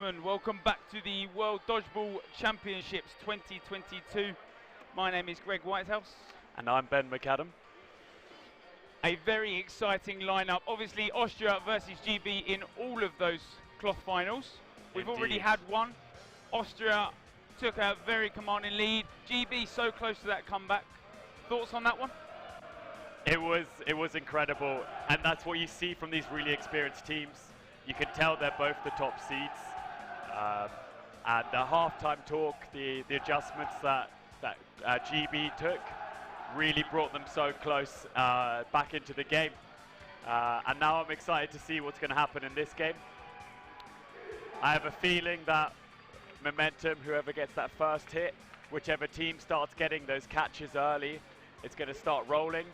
gentlemen, welcome back to the World Dodgeball Championships 2022. My name is Greg Whitehouse. And I'm Ben McAdam. A very exciting lineup. Obviously, Austria versus GB in all of those cloth finals. We've already had one. Austria took a very commanding lead. GB so close to that comeback. Thoughts on that one? It was incredible, and that's what you see from these really experienced teams. You can tell they're both the top seeds. And the halftime talk, the adjustments that GB took, really brought them so close back into the game. And now I'm excited to see what's going to happen in this game. I have a feeling that momentum, whoever gets that first hit, whichever team starts getting those catches early, it's going to start rolling.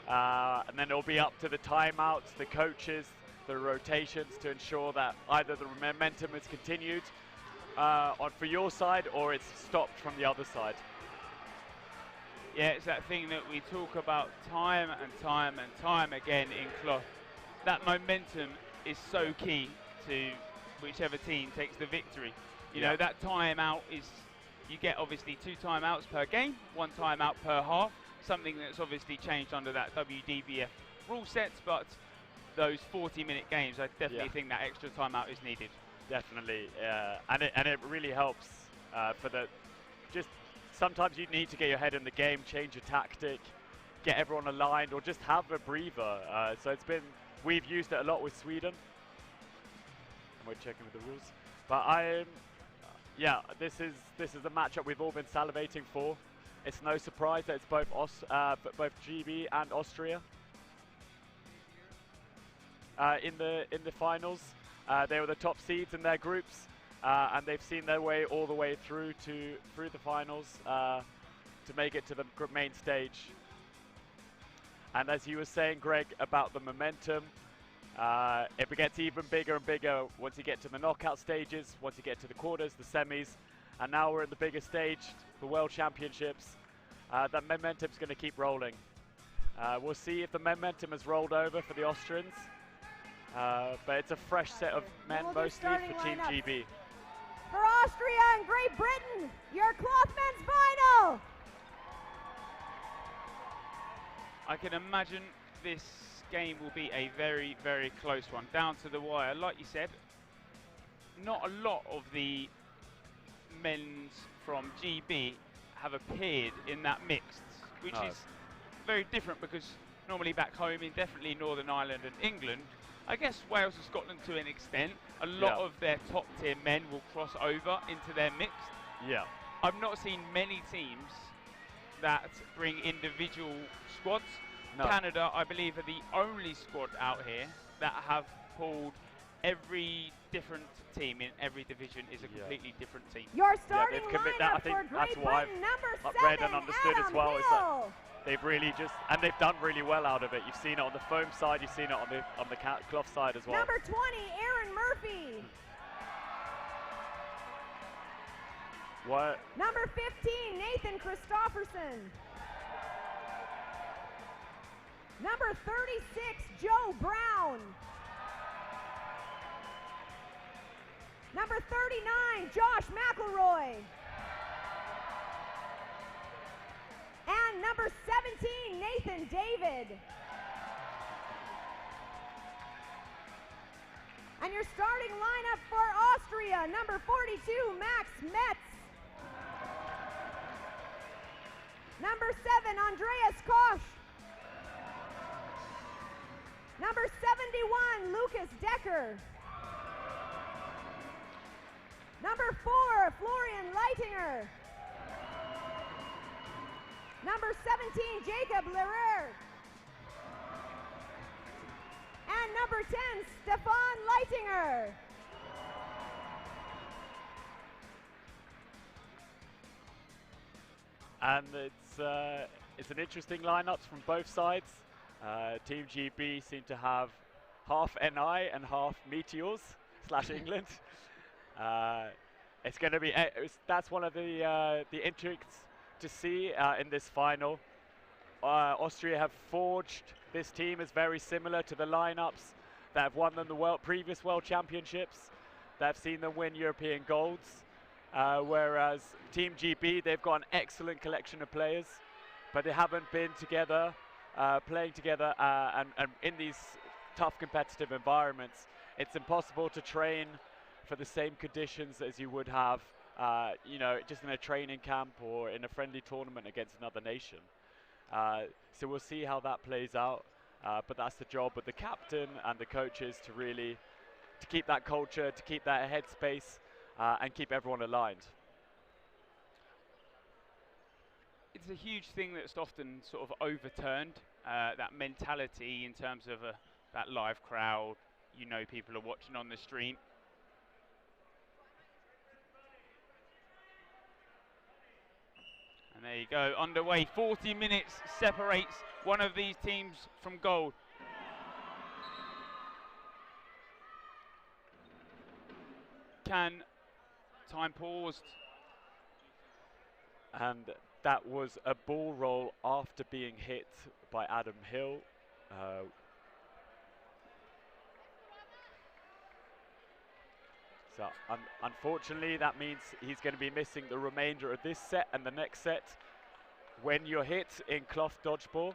And then it'll be up to the timeouts, the coaches, the rotations to ensure that either the momentum is continued for your side or it's stopped from the other side. Yeah, it's that thing that we talk about time and time again in cloth. That momentum is so key to whichever team takes the victory. You know, that timeout is, you get obviously 2 timeouts per game, 1 timeout per half, something that's obviously changed under that WDBF rule set, but those 40-minute games, I definitely think that extra timeout is needed. Definitely, and it really helps for the, just sometimes you need to get your head in the game, change your tactic, get everyone aligned, or just have a breather. So we've used it a lot with Sweden. And we're checking with the rules, but this is a matchup we've all been salivating for. It's no surprise that it's both GB and Austria. In the finals, they were the top seeds in their groups, and they've seen their way all the way through the finals to make it to the main stage. And as you were saying, Greg, about the momentum, it gets even bigger and bigger once you get to the knockout stages, once you get to the quarters, the semis, and now we're at the bigger stage, the World Championships. That momentum's going to keep rolling. We'll see if the momentum has rolled over for the Austrians. But it's a fresh set of men, mostly for Team GB. For Austria and Great Britain, your cloth men's final! I can imagine this game will be a very, very close one, down to the wire. Like you said, not a lot of the men's from GB have appeared in that mixed, which is very different because normally back home in definitely Northern Ireland and England, I guess Wales and Scotland to an extent, a lot of their top tier men will cross over into their mixed. Yeah. I've not seen many teams that bring individual squads. No. Canada, I believe, are the only squad out here that have pulled every different team in every division is a completely different team. Your starting lineup for Great Britain, number 7, read and understood Adam as well, Hill. is that they've really they've done really well out of it. You've seen it on the foam side, you've seen it on the cloth side as well. Number 20, Aaron Murphy. What? Number 15, Nathan Christofferson. Number 36, Joe Brown. Number 39, Josh McElroy. And number 17, Nathan David. And your starting lineup for Austria, number 42, Max Metz. Number 7, Andreas Kosch. Number 71, Lucas Decker. Number 4, Florian Leitinger. Number 17, Jacob Lerer. And number 10, Stefan Leitinger. And it's an interesting lineup from both sides. Team GB seem to have half NI and half Meteors / England. It's going to be that's one of the intrigues to see in this final. Austria have forged this team is very similar to the lineups that have won them the previous World Championships. they've seen them win European golds, whereas Team GB, they've got an excellent collection of players, but they haven't been together, playing together, and in these tough competitive environments, it's impossible to train for the same conditions as you would have, you know, just in a training camp or in a friendly tournament against another nation. So we'll see how that plays out, but that's the job of the captain and the coaches to really to keep that culture, to keep that headspace, and keep everyone aligned. It's a huge thing that's often sort of overturned, that mentality in terms of that live crowd. You know, people are watching on the stream. And there you go, underway. 40 minutes separates one of these teams from gold. Time paused. And that was a ball roll after being hit by Adam Hill. So unfortunately, that means he's going to be missing the remainder of this set and the next set. When you're hit in cloth dodgeball,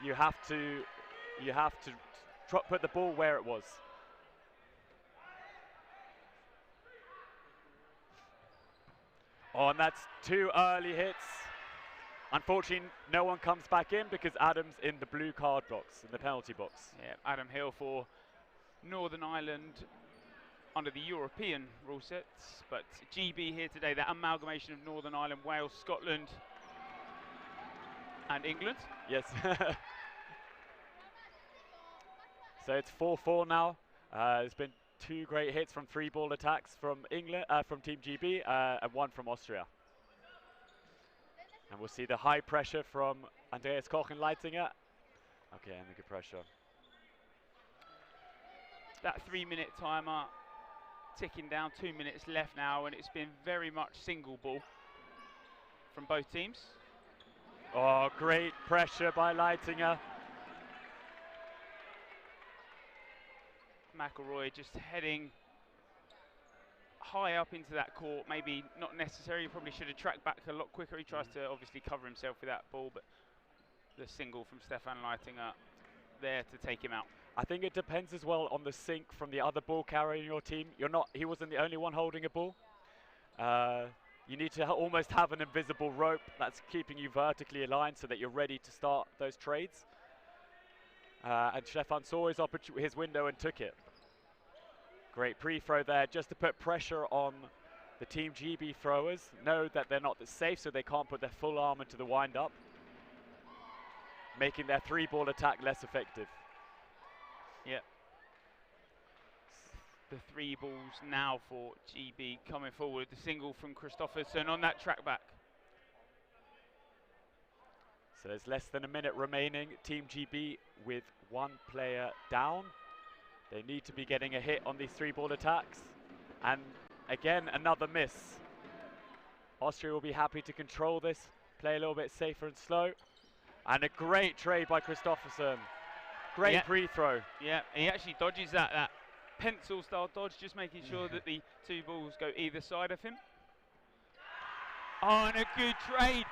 you have to put the ball where it was. Oh, and that's 2 early hits. Unfortunately, no one comes back in because Adam's in the blue card box, in the penalty box. Yeah, Adam Hill for Northern Ireland under the European rule sets, but GB here today, that amalgamation of Northern Ireland, Wales, Scotland and England. Yes. So it's 4-4 now. There's been 2 great hits from 3 ball attacks from England, from Team GB, and 1 from Austria. And we'll see the high pressure from Andreas Koch and Leitinger. Okay, and the good pressure. That 3-minute timer ticking down, 2 minutes left now, and it's been very much single ball from both teams. Oh, great pressure by Leitinger. McElroy just heading high up into that court, maybe not necessary, probably should have tracked back a lot quicker. He tries to obviously cover himself with that ball, but the single from Stefan Leitinger there to take him out. I think it depends as well on the sync from the other ball carrier in your team. He wasn't the only one holding a ball. You need to almost have an invisible rope that's keeping you vertically aligned so that you're ready to start those trades. And Stefan saw his window and took it. Great pre-throw there, just to put pressure on the Team GB throwers. Know that they're not safe, so they can't put their full arm into the wind-up, making their 3-ball attack less effective. Yeah. The 3 balls now for GB coming forward. The single from Kristoffersson on that track back. So there's less than a minute remaining. Team GB with 1 player down. They need to be getting a hit on these 3-ball attacks. And again, another miss. Austria will be happy to control this, play a little bit safer and slow. And a great trade by Kristoffersson. Great pre-throw. Yeah, he actually dodges that pencil style dodge, just making sure that the 2 balls go either side of him. Oh, and a good trade.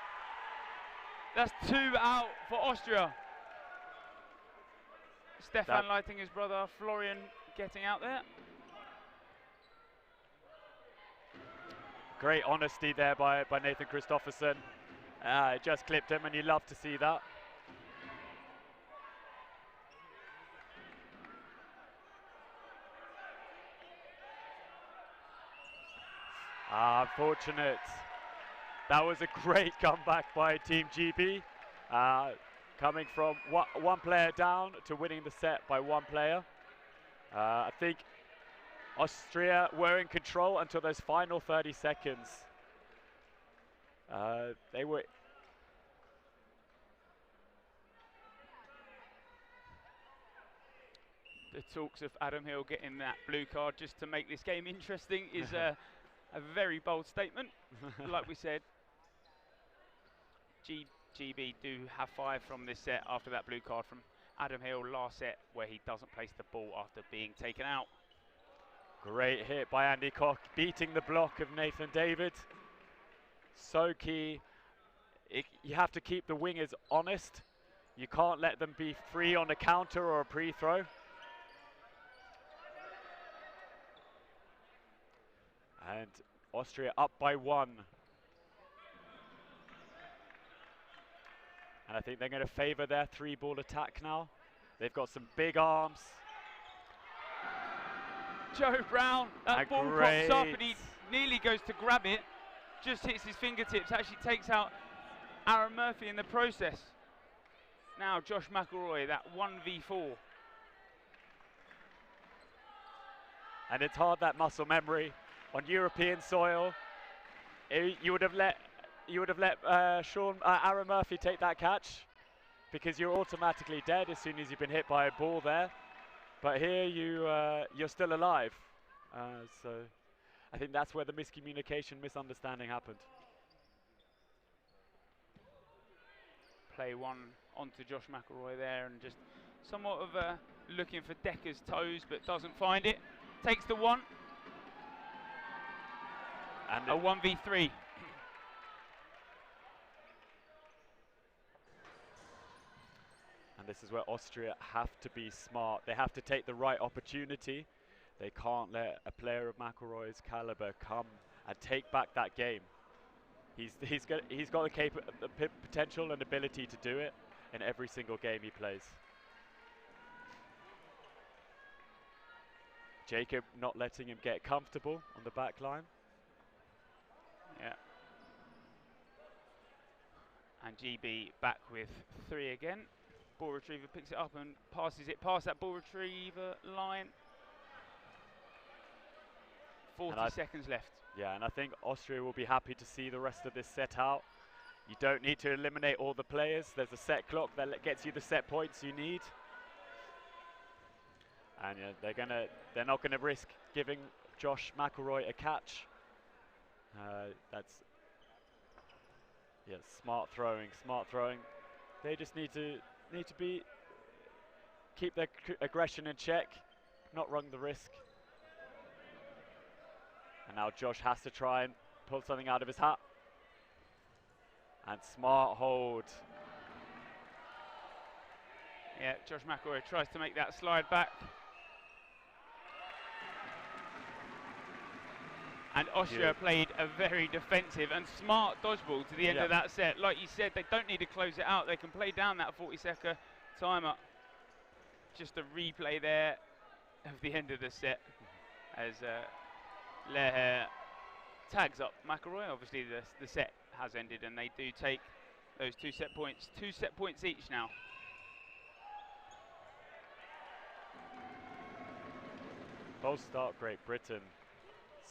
That's 2 out for Austria. Stefan Leitinger's brother, Florian, getting out there. Great honesty there by Nathan Kristoffersson. It just clipped him, and you love to see that. Unfortunate. That was a great comeback by Team GB. Coming from 1 player down to winning the set by 1 player. I think Austria were in control until those final 30 seconds. They were... The talks of Adam Hill getting that blue card just to make this game interesting is a very bold statement. Like we said, GB do have 5 from this set after that blue card from Adam Hill last set, where he doesn't place the ball after being taken out. Great hit by Andy Koch, beating the block of Nathan David. So key. You have to keep the wingers honest. You can't let them be free on a counter or a pre-throw. And Austria up by 1. And I think they're going to favour their 3-ball attack now. They've got some big arms. Joe Brown, that ball pops up and he nearly goes to grab it. Just hits his fingertips, actually takes out Aaron Murphy in the process. Now Josh McElroy, that 1v4. And it's hard, that muscle memory on European soil. You would have let Aaron Murphy take that catch, because you're automatically dead as soon as you've been hit by a ball there. But here you're still alive. So I think that's where the miscommunication, misunderstanding happened. Play one onto Josh McElroy there, and just somewhat of looking for Decker's toes, but doesn't find it. Takes the one. And a 1v3. And this is where Austria have to be smart. They have to take the right opportunity. They can't let a player of McElroy's caliber come and take back that game. He's got the potential and ability to do it in every single game he plays. Jacob not letting him get comfortable on the back line. Yeah. And GB back with 3 again. Ball retriever picks it up and passes it past that ball retriever line. 40 seconds left. Yeah, and I think Austria will be happy to see the rest of this set out. You don't need to eliminate all the players. There's a set clock that gets you the set points you need. And yeah, they're not gonna risk giving Josh McElroy a catch. That's smart throwing. They just need to keep their aggression in check, not run the risk. And now Josh has to try and pull something out of his hat. And smart hold. Yeah, Josh McElroy tries to make that slide back. And Austria played a very defensive and smart dodgeball to the end of that set. Like you said, they don't need to close it out. They can play down that 40-second timer. Just a replay there of the end of the set as Leher tags up McElroy. Obviously, the set has ended, and they do take those 2 set points. 2 set points each now. False start, Great Britain.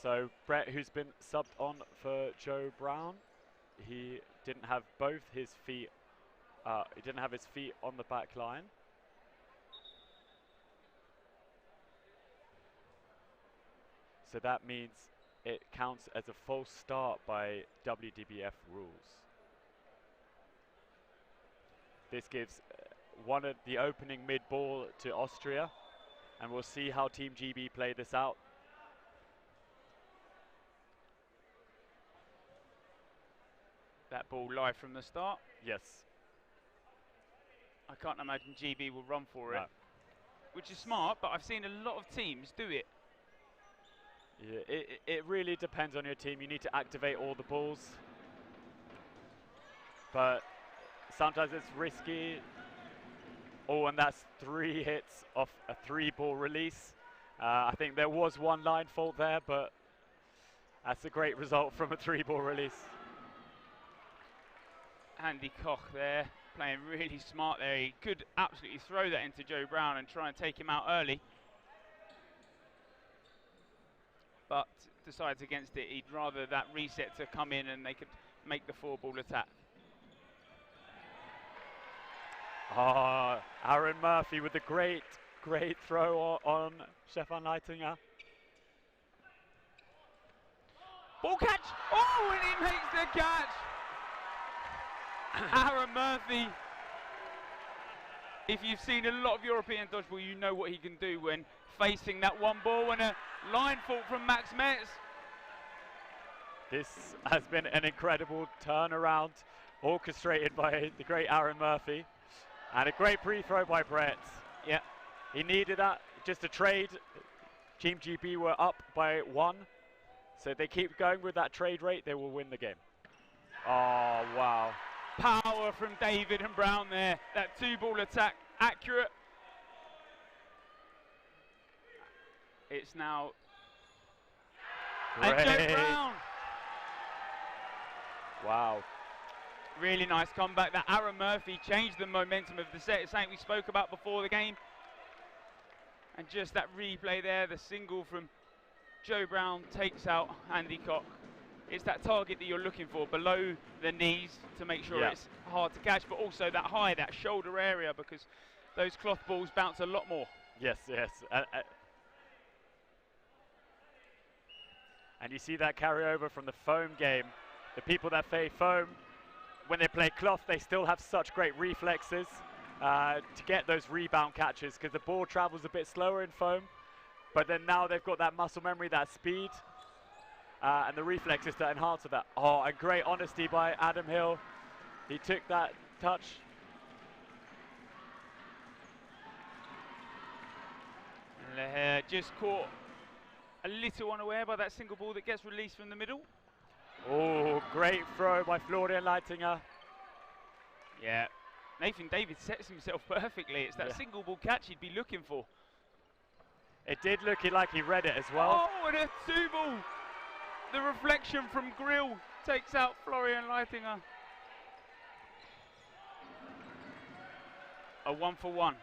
So Brett, who's been subbed on for Joe Brown, he didn't have both his feet. He didn't have his feet on the back line. So that means it counts as a false start by WDBF rules. This gives one of the opening mid-ball to Austria, and we'll see how Team GB play this out. That ball live from the start. Yes. I can't imagine GB will run for it, which is smart, but I've seen a lot of teams do it. Yeah, it really depends on your team. You need to activate all the balls, but sometimes it's risky. Oh, and that's 3 hits off a 3-ball release. I think there was one line fault there, but that's a great result from a 3-ball release. Andy Koch there, playing really smart there. He could absolutely throw that into Joe Brown and try and take him out early, but decides against it. He'd rather that reset to come in and they could make the 4-ball attack. Oh, Aaron Murphy with a great throw on Stefan Leitinger. Ball catch! Oh, and he makes the catch! Aaron Murphy, if you've seen a lot of European dodgeball, you know what he can do when facing that one ball, and a line fault from Max Metz. This has been an incredible turnaround, orchestrated by the great Aaron Murphy, and a great pre-throw by Brett. Yeah, he needed that, just a trade. Team GB were up by 1, so if they keep going with that trade rate, they will win the game. Oh, wow. Power from David and Brown there. That 2-ball attack, accurate. It's now... Great. And Joe Brown. Wow. Really nice comeback. That Aaron Murphy changed the momentum of the set. It's something we spoke about before the game. And just that replay there, the single from Joe Brown takes out Andy Cock. It's that target that you're looking for below the knees to make sure it's hard to catch, but also that high, that shoulder area, because those cloth balls bounce a lot more. Yes, yes. And you see that carry over from the foam game. The people that play foam, when they play cloth, they still have such great reflexes to get those rebound catches, because the ball travels a bit slower in foam, but then now they've got that muscle memory, that speed, and the reflexes to enhance that. Oh, and great honesty by Adam Hill. He took that touch. Leher just caught a little unaware by that single ball that gets released from the middle. Oh, great throw by Florian Leitinger. Yeah, Nathan David sets himself perfectly. It's that single ball catch he'd be looking for. It did look like he read it as well. Oh, and a 2-ball. The reflection from Grill takes out Florian Leitinger. A 1-for-1.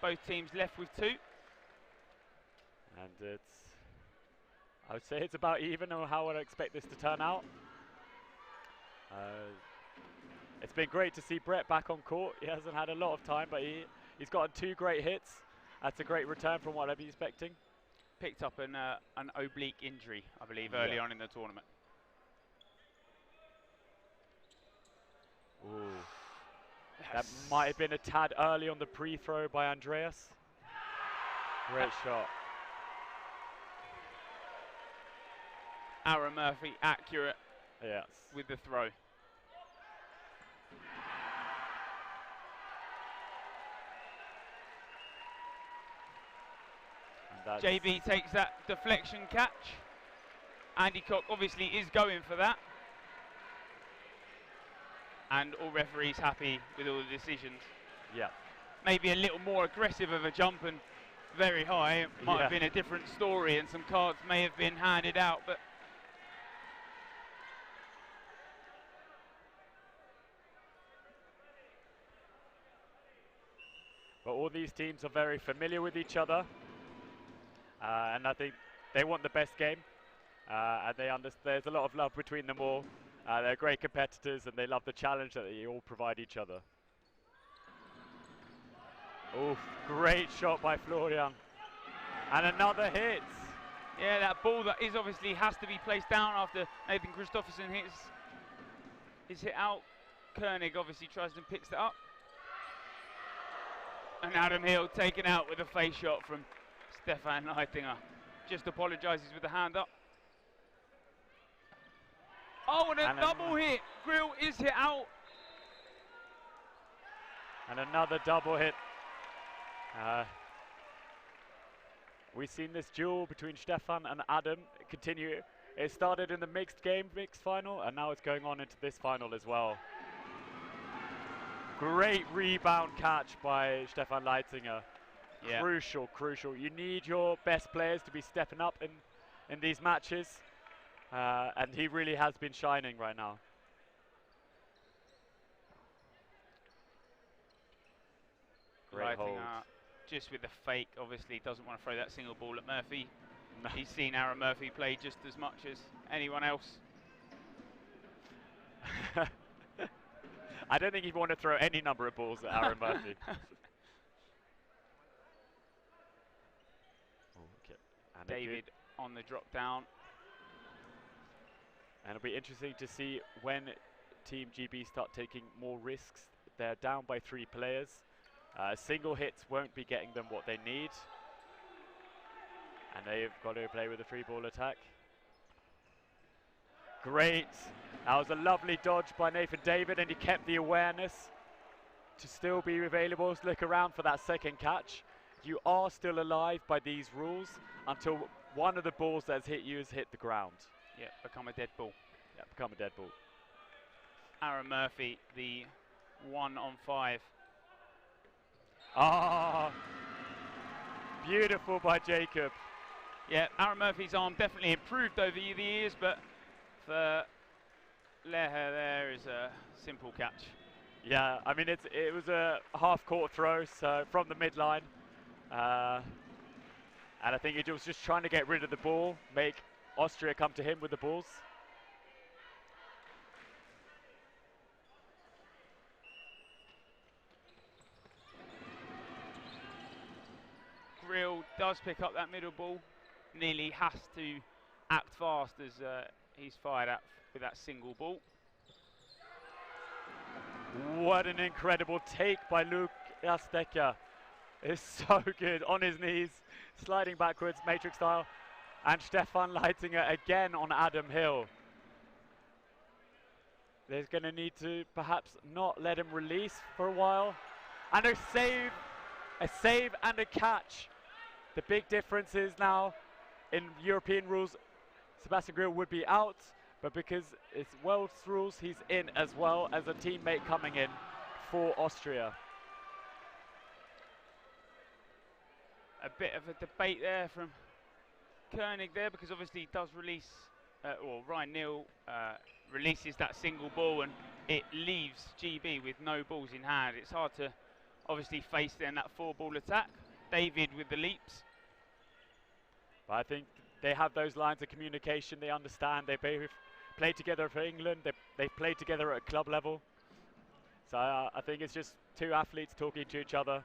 Both teams left with 2. And I would say it's about even, or how I'd expect this to turn out. It's been great to see Brett back on court. He hasn't had a lot of time, but he's gotten 2 great hits. That's a great return from what I'd be expecting. Picked up an oblique injury, I believe, early on in the tournament. Ooh. That might have been a tad early on the pre-throw by Andreas. Great shot. Aaron Murphy accurate Yes. with the throw. JB takes that deflection catch. Andy Cock obviously is going for that. And all referees happy with all the decisions. Yeah. Maybe a little more aggressive of a jump and very high. It might have been a different story and some cards may have been handed out, but all these teams are very familiar with each other, and I think they want the best game, and there's a lot of love between them all. They're great competitors and they love the challenge that they all provide each other. Oof, great shot by Florian. And another hit. Yeah, that ball that is obviously has to be placed down after Nathan Christofferson his hit out. Koenig obviously tries and picks it up. And Adam Hill taken out with a face shot from Stefan Leitinger. Just apologises with the hand up. Oh, and a double hit. Grill is hit out. And another double hit. We've seen this duel between Stefan and Adam continue. It started in the mixed final, and now it's going on into this final as well. Great rebound catch by Stefan Leitinger. Yeah. Crucial, crucial. You need your best players to be stepping up in these matches. And he really has been shining right now. Great hold. Just with the fake, obviously doesn't want to throw that single ball at Murphy. No. He's seen Aaron Murphy play just as much as anyone else. I don't think he'd want to throw any number of balls at Aaron Murphy. Okay. And David on the drop down. And it'll be interesting to see when Team GB start taking more risks. They're down by 3 players. Single hits won't be getting them what they need. And they've got to play with a 3-ball attack. Great. That was a lovely dodge by Nathan David, and he kept the awareness to still be available. Look around for that second catch. You are still alive by these rules until one of the balls that's hit you has hit the ground. Yeah, become a dead ball. Yeah, become a dead ball. Aaron Murphy, the 1-on-5. Ah, beautiful by Jacob. Yeah, Aaron Murphy's arm definitely improved over the years, but for Leher there is a simple catch. Yeah, I mean it was a half-court throw, so from the midline, and I think he was just trying to get rid of the ball, make Austria come to him with the balls. Grill does pick up that middle ball. Nearly has to act fast as he's fired at with that single ball. What an incredible take by Luke Azteca. It's so good, on his knees, sliding backwards, matrix style. And Stefan Leitinger again on Adam Hill. They're going to need to perhaps not let him release for a while. And a save and a catch. The big difference is now, in European rules, Sebastian Grill would be out, but because it's world's rules, he's in as well as a teammate coming in for Austria. A bit of a debate there from Koenig there, because obviously he does release, or Ryan Neal releases that single ball and it leaves GB with no balls in hand. It's hard to obviously face then that 4-ball attack. David with the leaps. But I think they have those lines of communication. They understand. They both played together for England. They've played together at club level. So I think it's just 2 athletes talking to each other.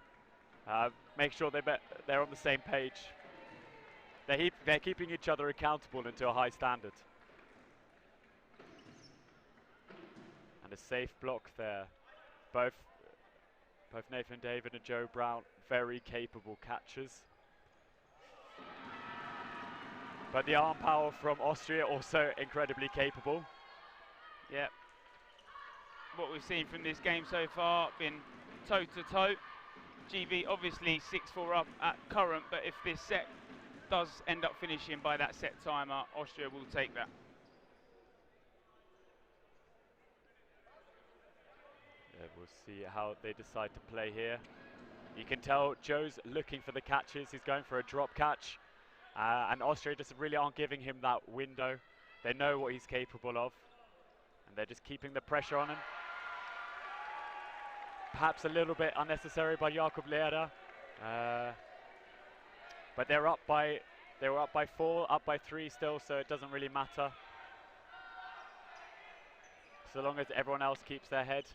Make sure they're on the same page. They're keeping each other accountable and to a high standard. And a safe block there. Both Nathan David and Joe Brown, very capable catchers. But the arm power from Austria also incredibly capable. Yeah. What we've seen from this game so far, been toe-to-toe. GB obviously 6-4 up at current, but if this set does end up finishing by that set timer, Austria will take that. Yeah, we'll see how they decide to play here. You can tell Joe's looking for the catches. He's going for a drop catch. And Austria just really aren't giving him that window. They know what he's capable of. And they're just keeping the pressure on him. Perhaps a little bit unnecessary by Jakob Lehrer. But they were up by 4, up by 3 still, so it doesn't really matter. So long as everyone else keeps their head.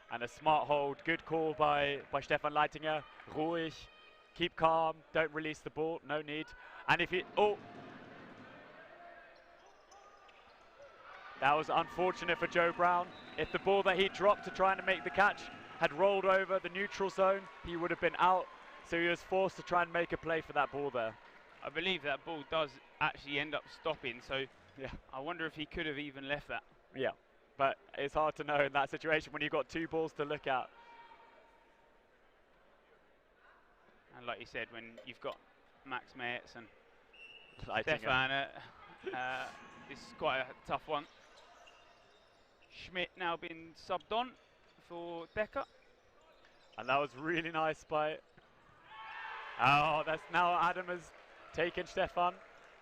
And a smart hold, good call by Stefan Leitinger. Ruhig, keep calm, don't release the ball, no need. And if that was unfortunate for Joe Brown. If the ball that he dropped to try and make the catch had rolled over the neutral zone, he would have been out. So he was forced to try and make a play for that ball there. I believe that ball does actually end up stopping, so yeah, I wonder if he could have even left that. Yeah, but it's hard to know in that situation when you've got 2 balls to look at. And like you said, when you've got Max Metz and Leitinger. Stefan, this is quite a tough one. Schmidt now been subbed on for Decker. And that was really nice by... Oh, that's now Adam has taken Stefan.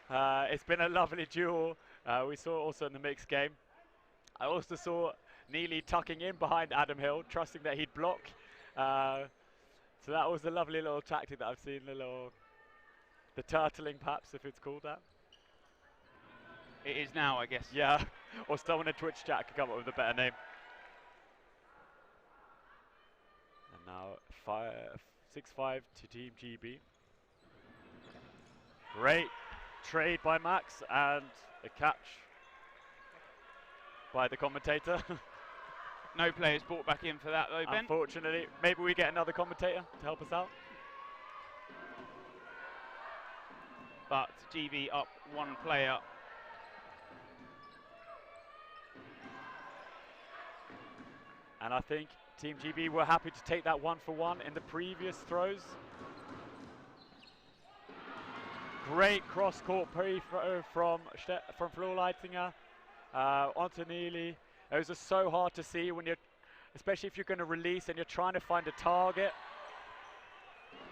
It's been a lovely duel. We saw also in the mixed game. I also saw Neely tucking in behind Adam Hill, trusting that he'd block. So that was a lovely little tactic that I've seen, the turtling perhaps, if it's called that. It is now, I guess. Yeah, or someone in Twitch chat could come up with a better name. And now 6-5 to Team GB. Great trade by Max and a catch by the commentator. No players brought back in for that though, Ben. Unfortunately, maybe we get another commentator to help us out. But GB up one player. And I think Team GB were happy to take that 1-for-1 in the previous throws. Great cross-court pre-throw from Flo Leitinger onto Neely. Those are so hard to see when you're, especially if you're going to release and you're trying to find a target.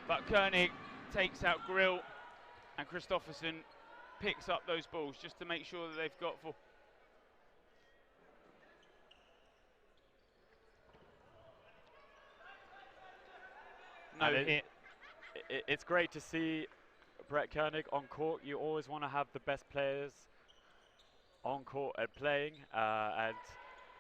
But Koenig takes out Grill, and Christofferson picks up those balls just to make sure that they've got full. No hit. It's great to see Brett Koenig on court. You always want to have the best players on court and playing, and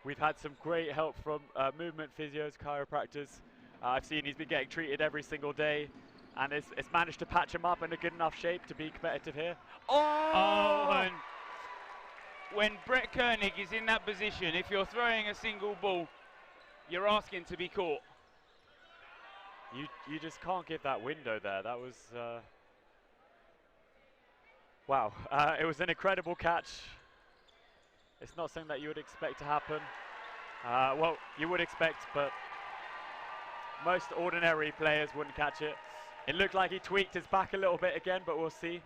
we've had some great help from movement physios, chiropractors. I've seen he's been getting treated every single day, and it's managed to patch him up in a good enough shape to be competitive here. Oh, and when Brett Koenig is in that position, if you're throwing a single ball, you're asking to be caught. You just can't give that window there. That was wow. It was an incredible catch. It's not something that you would expect to happen. Well, you would expect, but most ordinary players wouldn't catch it. It looked like he tweaked his back a little bit again, but we'll see.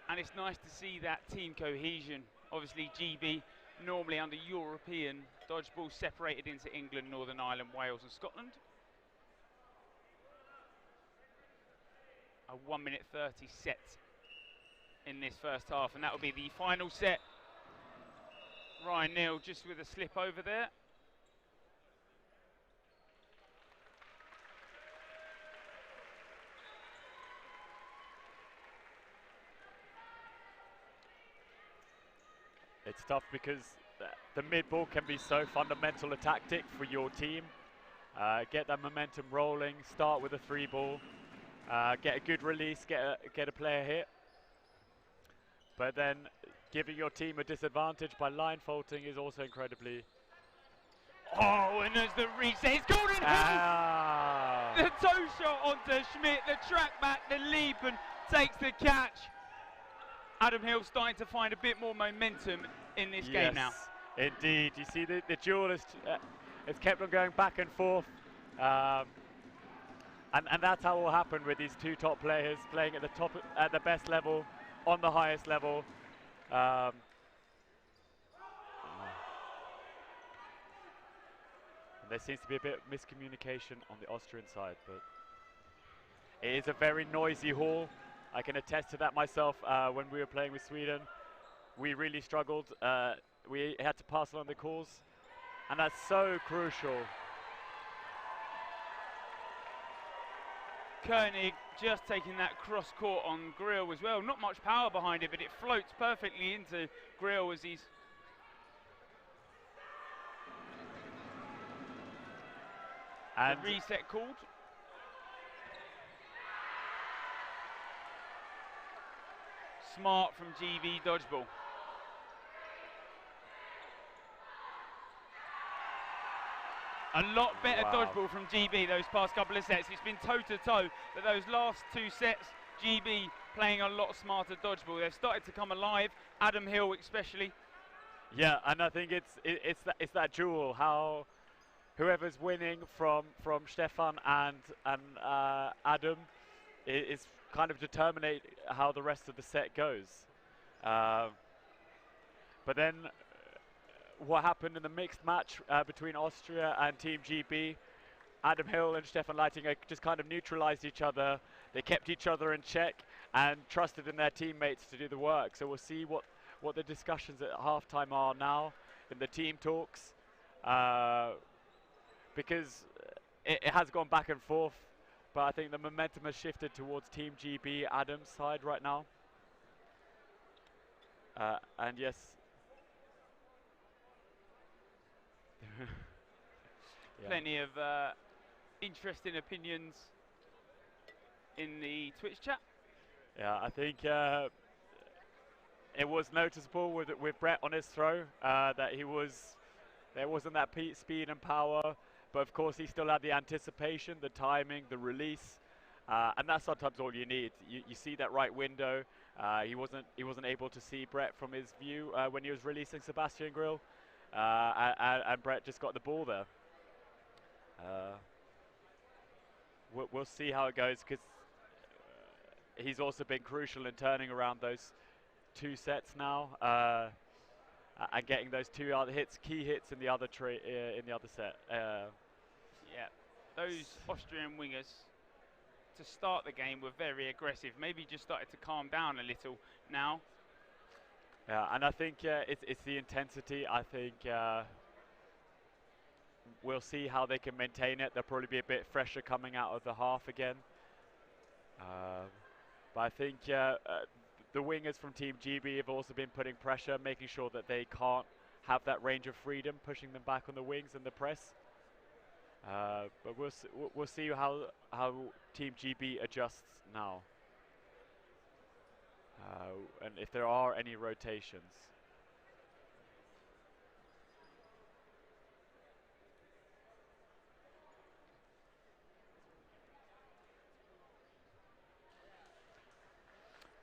And it's nice to see that team cohesion. Obviously, GB normally under European dodgeball separated into England, Northern Ireland, Wales and Scotland. A 1:30 set in this first half, and that will be the final set. Ryan Neal just with a slip over there. It's tough because the mid ball can be so fundamental a tactic for your team. Get that momentum rolling, start with a 3 ball, get a good release, get a player hit. But then giving your team a disadvantage by line faulting is also incredibly... Oh, and there's the reset. It's Golden Hill! The toe shot onto Schmidt, the track back, the leap, and takes the catch. Adam Hill starting to find a bit more momentum in this game now. Indeed. You see the duel has kept on going back and forth. And that's how it will happen with these two top players playing at the top, at the best level, on the highest level. And there seems to be a bit of miscommunication on the Austrian side, but it is a very noisy hall. I can attest to that myself. When we were playing with Sweden, we really struggled. We had to pass along the calls, and that's so crucial. Koenig just taking that cross court on Grill as well. Not much power behind it, but it floats perfectly into Grill as he's... And the reset called. Smart from GB Dodgeball. A lot better dodgeball from GB those past couple of sets. It's been toe-to-toe, but those last 2 sets, GB playing a lot smarter dodgeball. They've started to come alive, Adam Hill especially. Yeah, and I think it's that duel, how whoever's winning from Stefan and Adam is kind of determine how the rest of the set goes. But then what happened in the mixed match between Austria and Team GB, Adam Hill and Stefan Leitinger just kind of neutralized each other. They kept each other in check and trusted in their teammates to do the work. So we'll see what the discussions at halftime are now in the team talks, because it has gone back and forth, but I think the momentum has shifted towards Team GB, Adam's side right now. And yes, plenty of interesting opinions in the Twitch chat. Yeah, I think it was noticeable with Brett on his throw that there wasn't that speed and power, but of course he still had the anticipation, the timing, the release, and that's sometimes all you need. You see that right window. He wasn't able to see Brett from his view when he was releasing Sebastian Grill, and Brett just got the ball there. We'll see how it goes, because he's also been crucial in turning around those 2 sets now, and getting those 2 other key hits in the other set. Yeah, those Austrian wingers to start the game were very aggressive. Maybe just started to calm down a little now. Yeah, and I think it's the intensity. I think we'll see how they can maintain it. They'll probably be a bit fresher coming out of the half again. But I think the wingers from Team GB have also been putting pressure, making sure that they can't have that range of freedom, pushing them back on the wings and the press. But we'll see how Team GB adjusts now, and if there are any rotations.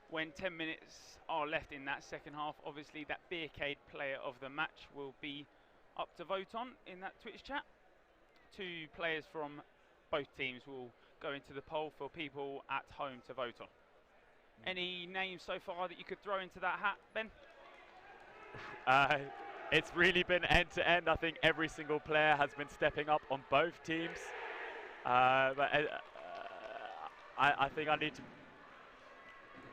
When 10 minutes are left in that second half, obviously that Beercade player of the match will be up to vote on in that Twitch chat. 2 players from both teams will go into the poll for people at home to vote on. Any names so far that you could throw into that hat, Ben? It's really been end to end. I think every single player has been stepping up on both teams. But I think I need to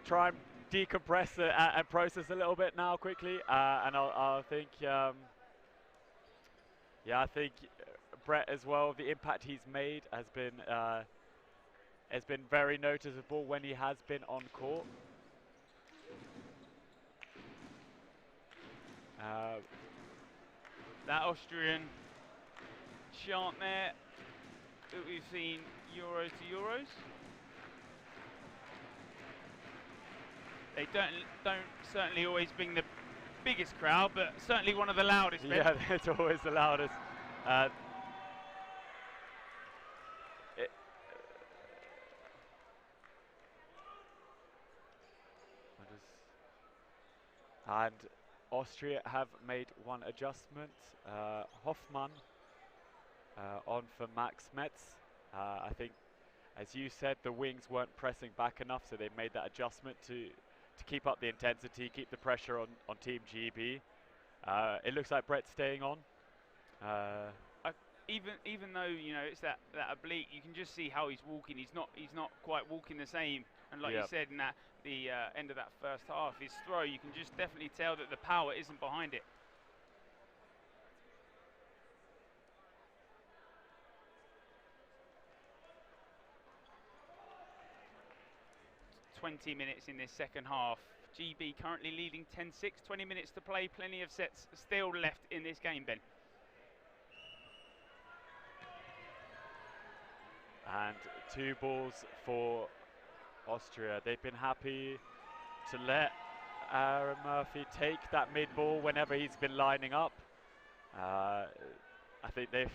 try and decompress and process a little bit now quickly, and I think, yeah, I think Brett as well. The impact he's made has been very noticeable when he has been on court. That Austrian chant there that we've seen Euros to Euros. They don't certainly always bring the biggest crowd, but certainly one of the loudest. Yeah, it's always the loudest. And Austria have made one adjustment. Hoffmann on for Max Metz. I think, as you said, the wings weren't pressing back enough, so they made that adjustment to keep up the intensity, keep the pressure on Team GB. It looks like Brett's staying on. Even though, you know, it's that oblique, you can just see how he's walking. He's not quite walking the same. And like you said, in the end of that first half, his throw, you can just definitely tell that the power isn't behind it. "20 minutes in this second half. GB currently leading 10-6, 20 minutes to play, plenty of sets still left in this game, Ben. And 2 balls for Austria. They've been happy to let Aaron Murphy take that mid ball whenever he's been lining up. I think they've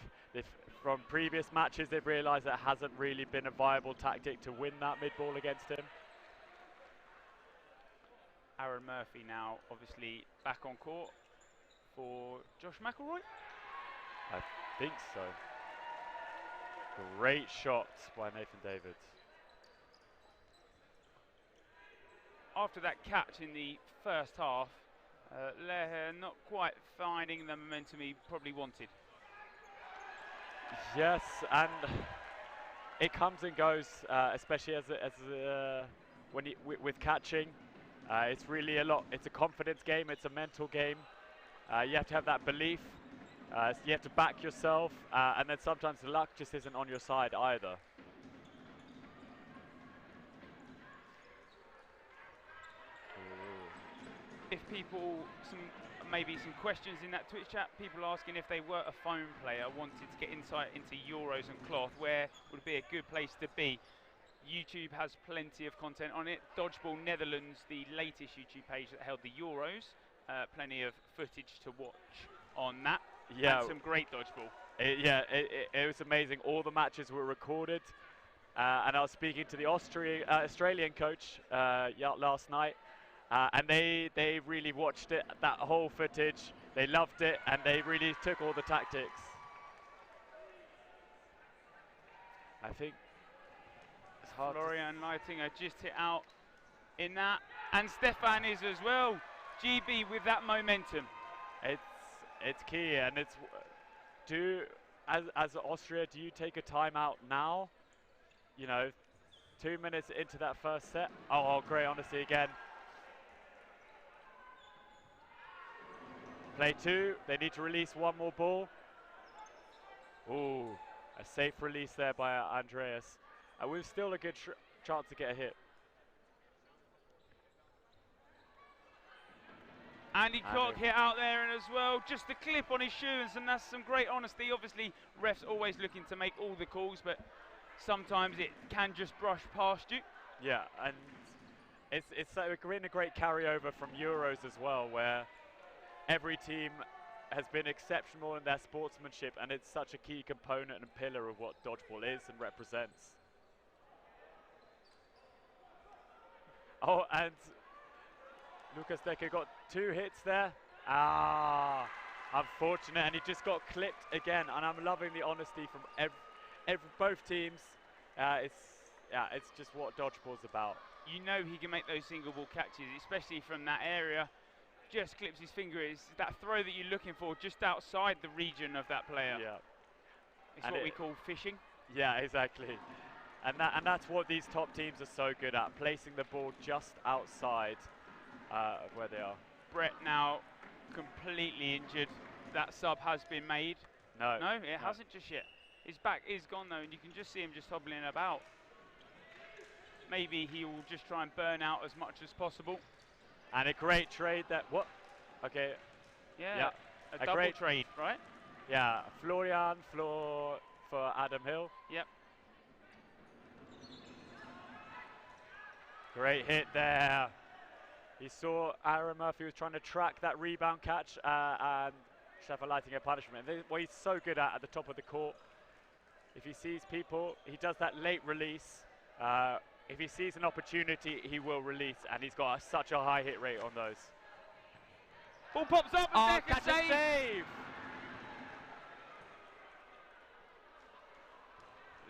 from previous matches, they've realised that it hasn't really been a viable tactic to win that mid ball against him. Aaron Murphy now obviously back on court for Josh McElroy. I think so. Great shots by Nathan Davids. After that catch in the first half, Leher not quite finding the momentum he probably wanted. Yes, and it comes and goes, especially with catching. It's really it's a confidence game, it's a mental game. You have to have that belief, so you have to back yourself, and then sometimes the luck just isn't on your side either. If maybe some questions in that Twitch chat, people asking if they were a phone player, wanted to get insight into Euros and cloth, where would be a good place to be? YouTube has plenty of content on it. Dodgeball Netherlands, the latest YouTube page that held the Euros, plenty of footage to watch on that. Yeah. And some great dodgeball. It was amazing. All the matches were recorded, and I was speaking to the Australian coach last night, and they really watched it, that whole footage. They loved it, and they really took all the tactics. I think it's hard. Florian Leitinger just hit out in that, and Stefan is as well. GB with that momentum. It's key, and it's as Austria, do you take a timeout now? You know, 2 minutes into that first set. Oh, great honesty again. Play 2. They need to release one more ball. Ooh, a safe release there by Andreas. With still a good chance to get a hit. Andy Koch hit out there and as well, just a clip on his shoes, and that's some great honesty. Obviously, refs always looking to make all the calls, but sometimes it can just brush past you. Yeah, and it's been a great carryover from Euros as well, where every team has been exceptional in their sportsmanship, and it's such a key component and pillar of what dodgeball is and represents. Oh, and Lucas Decker got 2 hits there. Unfortunate, and he just got clipped again. And I'm loving the honesty from both teams. It's just what dodgeball's about. You know he can make those single ball catches, especially from that area. Just clips his finger. It's that throw that you're looking for, just outside the region of that player. Yeah, it's what we call fishing. Yeah, exactly. And that's what these top teams are so good at, placing the ball just outside of where they are. Brett now completely injured. That sub has been made. No, it hasn't just yet. His back is gone though, and you can just see him just hobbling about. Maybe he will just try and burn out as much as possible. And a great trade that, what? Okay. Yeah. A double great trade, right? Yeah, Florian for Adam Hill. Yep. Great hit there. He saw Aaron Murphy was trying to track that rebound catch, and Stefan Leitinger punishment. What he's so good at the top of the court, if he sees people, he does that late release. If he sees an opportunity, he will release, and he's got such a high hit rate on those. Ball pops up, and catch and save!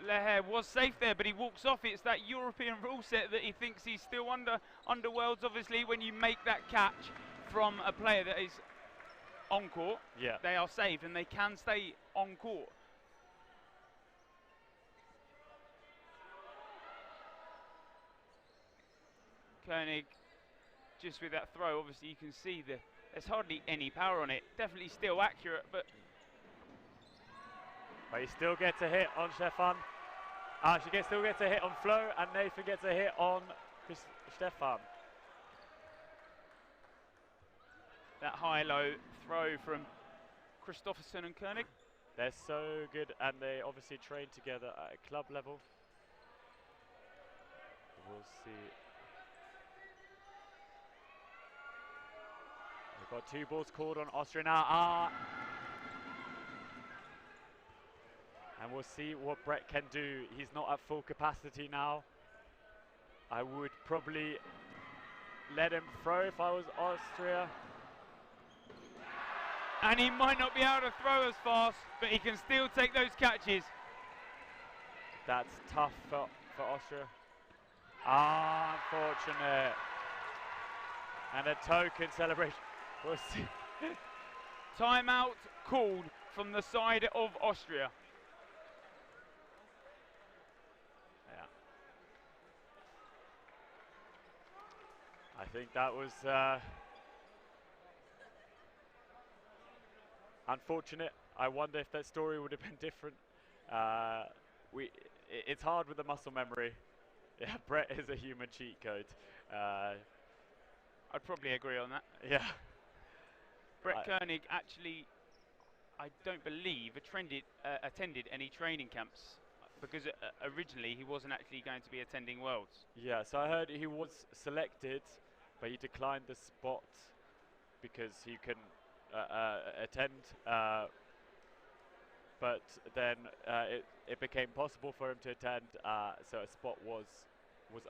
Leher was safe there, but he walks off. It's that European rule set that he thinks he's still under Worlds. Obviously, when you make that catch from a player that is on court, they are saved, and they can stay on court. Koenig, just with that throw, obviously you can see there's hardly any power on it. Definitely still accurate, but he still gets a hit on Stefan. She still gets a hit on Flo, and Nathan gets a hit on Stefan. That high-low throw from Christofferson and Koenig. They're so good, and they obviously train together at a club level. We'll see. We've got 2 balls called on Austria now. And we'll see what Brett can do. He's not at full capacity now. I would probably let him throw if I was Austria. And he might not be able to throw as fast, but he can still take those catches. That's tough for Austria. Unfortunate. And a token celebration. We'll see. Timeout called from the side of Austria. Yeah. I think that was unfortunate. I wonder if that story would have been different. It's hard with the muscle memory. Yeah, Brett is a human cheat code. I'd probably agree on that. Yeah. Brett Koenig actually, I don't believe, attended any training camps because originally he wasn't actually going to be attending Worlds. Yeah, so I heard he was selected, but he declined the spot because he couldn't attend but then it became possible for him to attend, so a spot was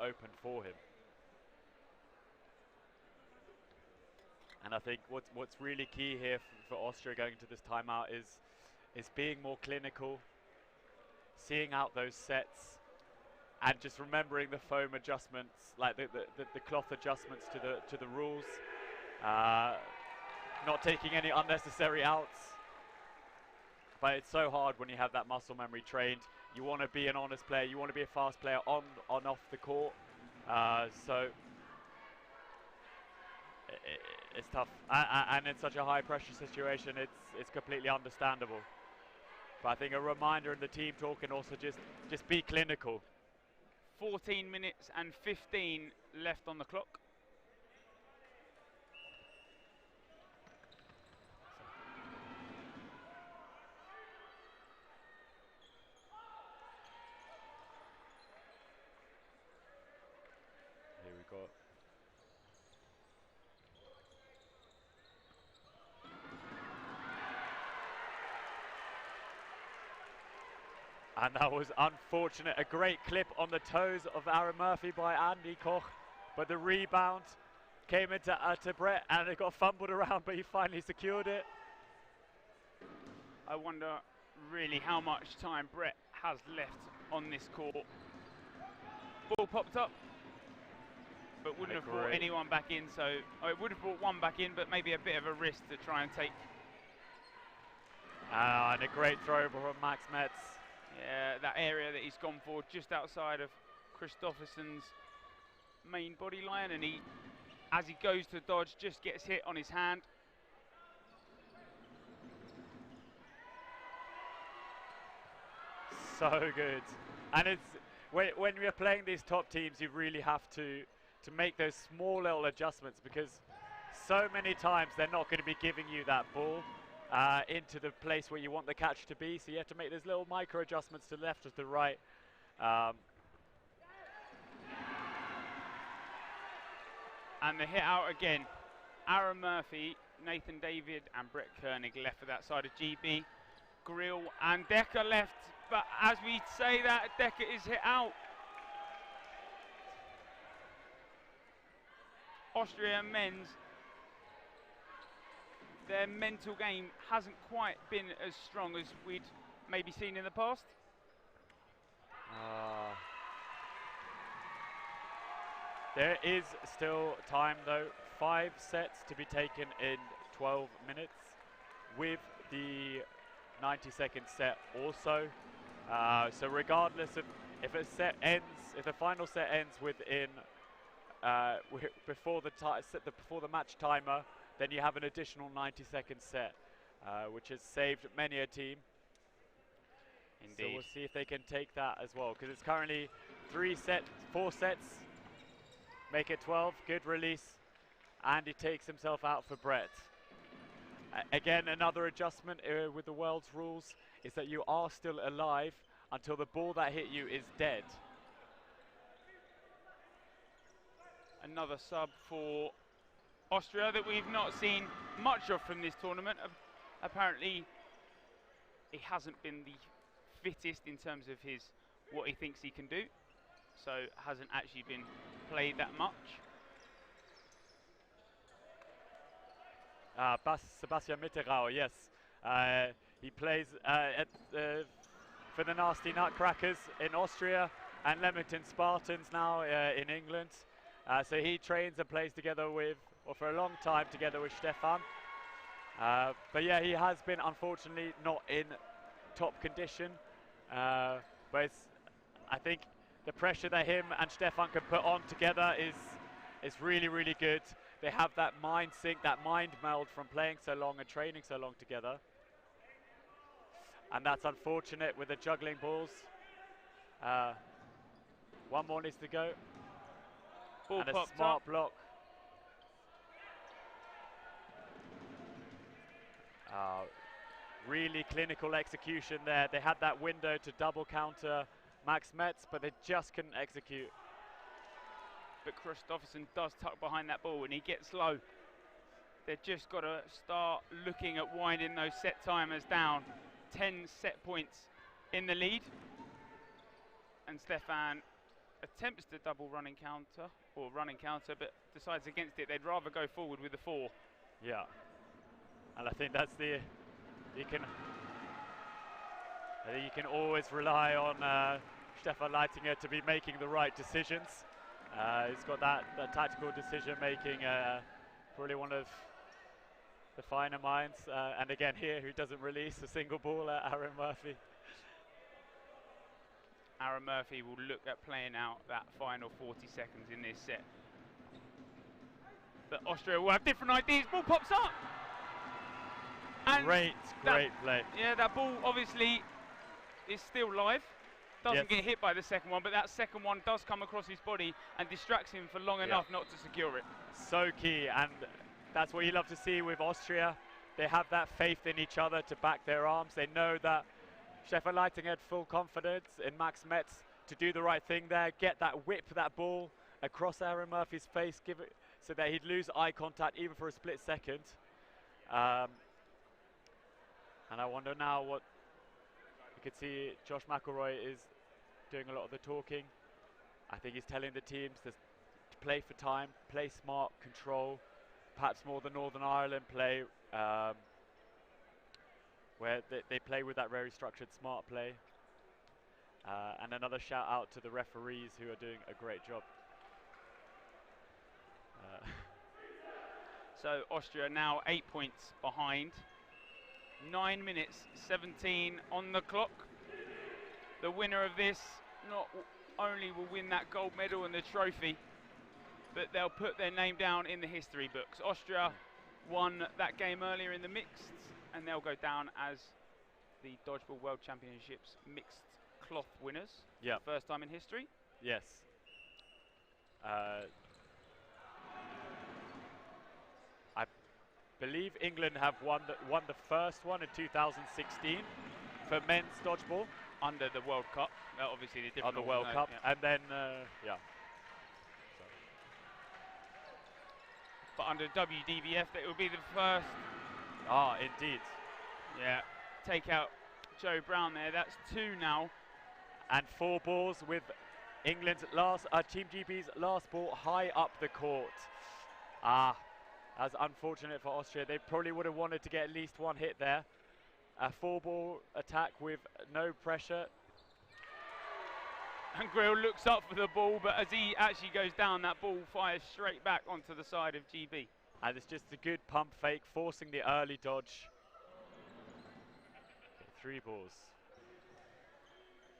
opened for him. And I think what's really key here for Austria going into this timeout is being more clinical, seeing out those sets, and just remembering the foam adjustments, like the cloth adjustments to the rules, not taking any unnecessary outs. But it's so hard when you have that muscle memory trained. You want to be an honest player, you want to be a fast player on off the court. So it's tough, and in such a high pressure situation, it's completely understandable. But I think a reminder in the team talk can also just be clinical. 14 minutes and 15 left on the clock. Here we go. And that was unfortunate. A great clip on the toes of Aaron Murphy by Andy Koch, but the rebound came into to Brett and it got fumbled around, but he finally secured it. I wonder really how much time Brett has left on this court. Ball popped up, but wouldn't have brought anyone back in, so it would have brought one back in, but maybe a bit of a risk to try and take. And a great throw from Max Metz. Yeah, that area that he's gone for, just outside of Christopherson's main body line, and he, as he goes to dodge, just gets hit on his hand. So good. And it's when we're playing these top teams, you really have to make those small little adjustments, because so many times they're not going to be giving you that ball into the place where you want the catch to be, so you have to make those little micro adjustments to the left or to the right. And the hit out again. Aaron Murphy, Nathan David and Brett Koenig left for that side of GB. Grill and Decker left, but as we say that, Decker is hit out. Austria men's, their mental game hasn't quite been as strong as we'd maybe seen in the past. There is still time though, 5 sets to be taken in 12 minutes with the 90-second set also. So regardless of if a set ends, if the final set ends within before the match timer, then you have an additional 90-second set, which has saved many a team. Indeed. So we'll see if they can take that as well, because it's currently 4 sets, make it 12, good release, and he takes himself out for Brett. Again, another adjustment with the world's rules is that you are still alive until the ball that hit you is dead. Another sub for Austria that we've not seen much of from this tournament. Apparently, he hasn't been the fittest in terms of what he thinks he can do, so hasn't actually been played that much. Sebastian Mitterau, yes. He plays for the Nasty Nutcrackers in Austria and Leamington Spartans now in England. So he trains and plays together for a long time together with Stefan. But yeah, he has been unfortunately not in top condition. But I think the pressure that him and Stefan can put on together is really, really good. They have that mind sync, that mind meld from playing so long and training so long together. And that's unfortunate with the juggling balls. One more needs to go. Ball and a popped smart up. block. Really clinical execution there. They had that window to double counter Max Metz, but they just couldn't execute. But Christopherson does tuck behind that ball and he gets low. They've just got to start looking at winding those set timers down. 10 set points in the lead. And Stefan attempts the double running counter, but decides against it. They'd rather go forward with the 4. Yeah. And I think that's I think you can always rely on Stefan Leitinger to be making the right decisions. He's got that tactical decision making, probably one of the finer minds. And again here, who doesn't release a single ball at Aaron Murphy. Aaron Murphy will look at playing out that final 40 seconds in this set. But Austria will have different ideas. Ball pops up. And great play. Yeah, that ball obviously is still live. Doesn't get hit by the second one, but that second one does come across his body and distracts him for long enough not to secure it. So key, and that's what you love to see with Austria. They have that faith in each other to back their arms. They know that Stefan Leitinger had full confidence in Max Metz to do the right thing there, get that whip, that ball across Aaron Murphy's face, give it so that he'd lose eye contact even for a split second. And I wonder now what you could see. Josh McElroy is doing a lot of the talking. I think he's telling the teams to play for time, play smart, control, perhaps more the Northern Ireland play, where they play with that very structured, smart play. And another shout out to the referees who are doing a great job. So Austria now 8 points behind. 9 minutes 17 on the clock. The winner of this not only will win that gold medal and the trophy, but they'll put their name down in the history books. Austria won that game earlier in the mixed, and they'll go down as the Dodgeball World Championships mixed cloth winners. Yeah. First time in history. Yes. I believe England have won the first one in 2016 for men's dodgeball. Under the World Cup. Obviously the different on the World Cup. Yeah. And then, But under WDBF, it will be the first. Ah, indeed. Yeah. Take out Joe Brown there. That's 2 now. And 4 balls with England's Team GB's last ball high up the court. That's unfortunate for Austria. They probably would have wanted to get at least 1 hit there. A 4-ball attack with no pressure. And Grill looks up for the ball, but as he actually goes down, that ball fires straight back onto the side of GB. And it's just a good pump fake, forcing the early dodge. 3 balls.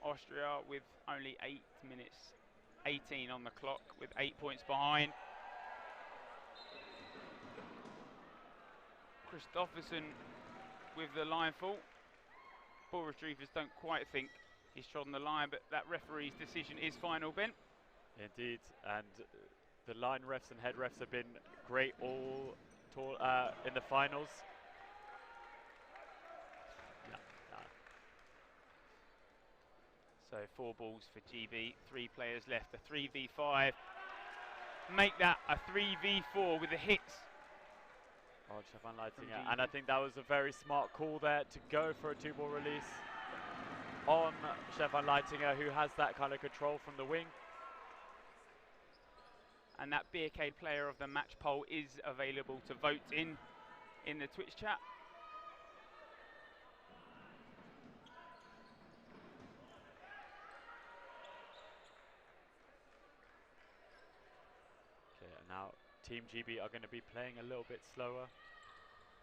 Austria with only 8 minutes 18 on the clock, with 8 points behind. Christofferson with the line fall. Ball retrievers don't quite think he's trodden the line, but that referee's decision is final, Ben. Indeed, and the line refs and head refs have been great all in the finals. So 4 balls for GB, 3 players left, a 3v5. Make that a 3v4 with the hits. Oh, Stefan Leitinger, and I think that was a very smart call there to go for a 2-ball release on Stefan Leitinger, who has that kind of control from the wing. And that BK player of the match poll is available to vote in the Twitch chat. Okay, and now Team GB are going to be playing a little bit slower.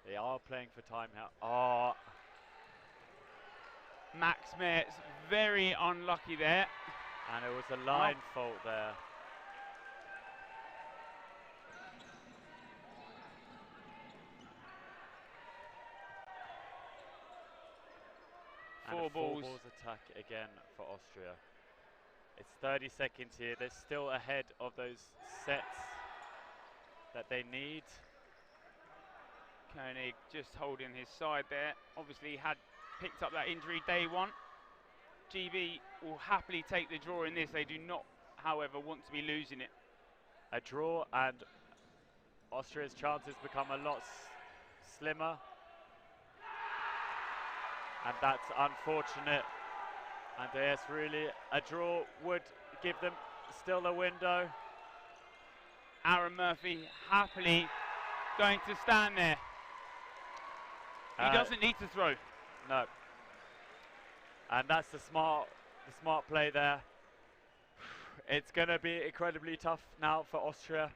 They are playing for time now. Oh, Max Metz very unlucky there. And it was a line fault there. Four balls attack again for Austria. It's 30 seconds here. They're still ahead of those sets that they need. Koenig just holding his side there. Obviously had picked up that injury day 1. GB will happily take the draw in this. They do not, however, want to be losing it. A draw, and Austria's chances become a lot slimmer. and that's unfortunate. And yes, really, a draw would give them still a window. Aaron Murphy happily going to stand there. He doesn't need to throw. No. And that's the smart play there. It's going to be incredibly tough now for Austria.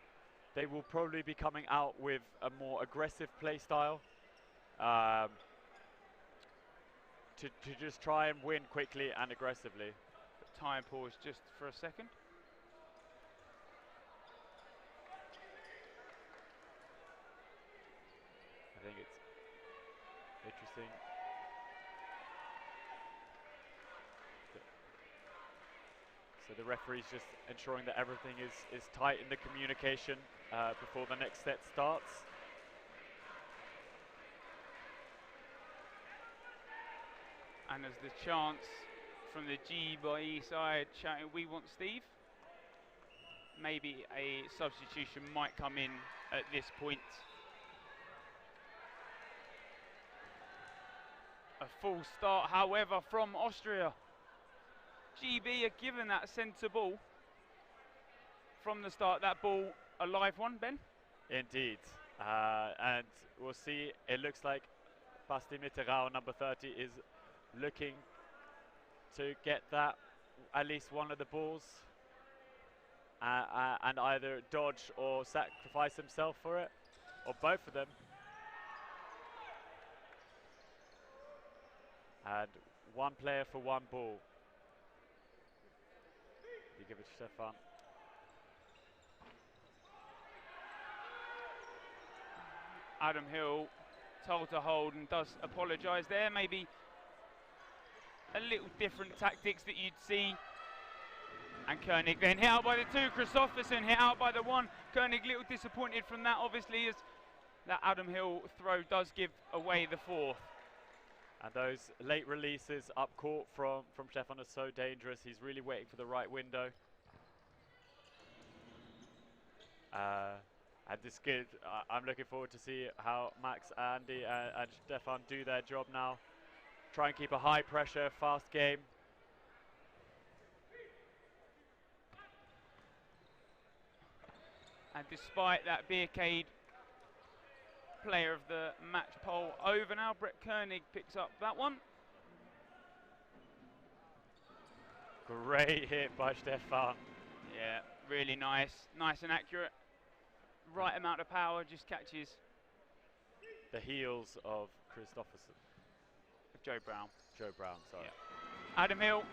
They will probably be coming out with a more aggressive play style to just try and win quickly and aggressively. Time pause just for a second. I think it's interesting. So the referee's just ensuring that everything is tight in the communication before the next set starts. And there's the chance from the G/E side shouting, "We want Steve." Maybe a substitution might come in at this point. A full start, however, from Austria. GB are given that centre ball from the start. That ball, a live one, Ben? Indeed. And we'll see, it looks like Basti Mitterrand, number 30, is looking to get that, at least one of the balls, and either dodge or sacrifice himself for it, or both of them. And one player for one ball. You give it to Stefan. Adam Hill told to hold and does apologise there. Maybe a little different tactics that you'd see. And Koenig then hit out by the two. Christopherson hit out by the one. Koenig little disappointed from that, obviously, as that Adam Hill throw does give away the fourth. And those late releases up court from Stefan are so dangerous. He's really waiting for the right window. And this good. I'm looking forward to see how Max, Andy, and Stefan do their job now. Try and keep a high pressure, fast game. And despite that, Biercade, player of the match poll over now. Brett Koenig picks up that one. Great hit by Stefan. Yeah, really nice. Nice and accurate. Right amount of power, just catches the heels of Christopherson. Joe Brown. Joe Brown, sorry. Yeah. Adam Hill.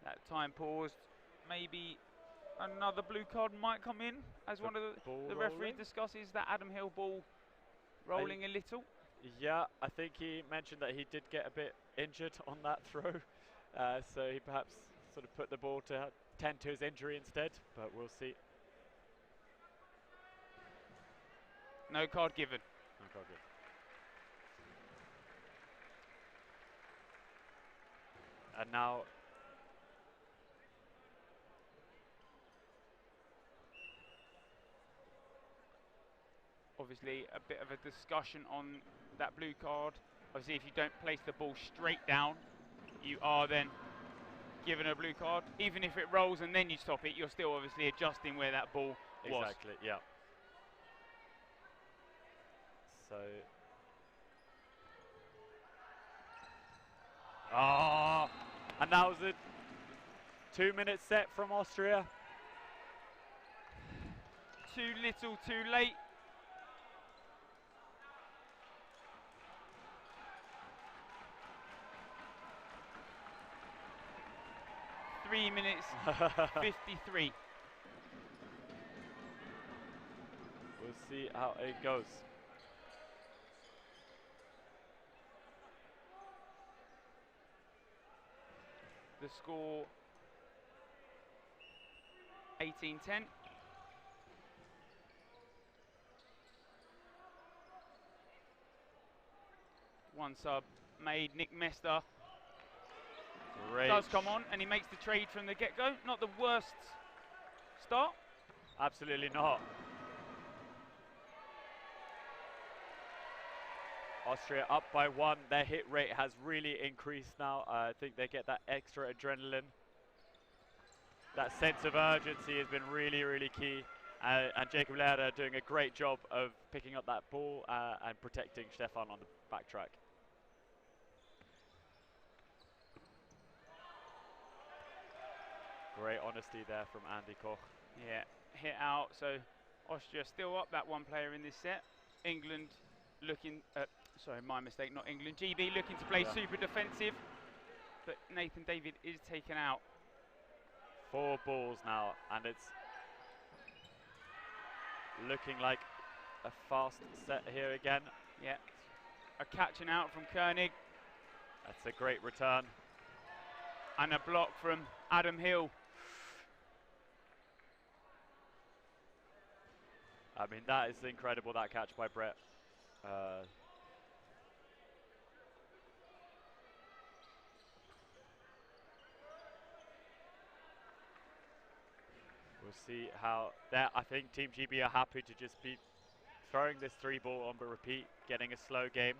That time paused. Maybe another blue card might come in as one of the referee discusses that Adam Hill ball rolling a little. Yeah, I think he mentioned that he did get a bit injured on that throw, so he perhaps sort of put the ball to tend to his injury instead, but we'll see. No card given. No card given. And now obviously a bit of a discussion on that blue card. Obviously, if you don't place the ball straight down, you are then given a blue card. Even if it rolls and then you stop it, you're still obviously adjusting where that ball was. Exactly, yeah. So, and that was a 2-minute set from Austria. Too little, too late. Three minutes, 53. We'll see how it goes. The score 18-10. One sub made. Nick Mester does come on and he makes the trade from the get-go. Not the worst start? Absolutely not. Austria up by 1. Their hit rate has really increased now. I think they get that extra adrenaline. That sense of urgency has been really, really key. And Jacob Lehrer doing a great job of picking up that ball and protecting Stefan on the back track. Great honesty there from Andy Koch. Yeah, hit out. So Austria still up that one player in this set. England looking, sorry, my mistake, not England. GB looking to play super defensive, but Nathan David is taken out. 4 balls now, and it's looking like a fast set here again. Yeah, a catching out from Koenig. That's a great return. And a block from Adam Hill. I mean, that is incredible, that catch by Brett. We'll see how there. I think Team GB are happy to just be throwing this 3 ball on but repeat, getting a slow game.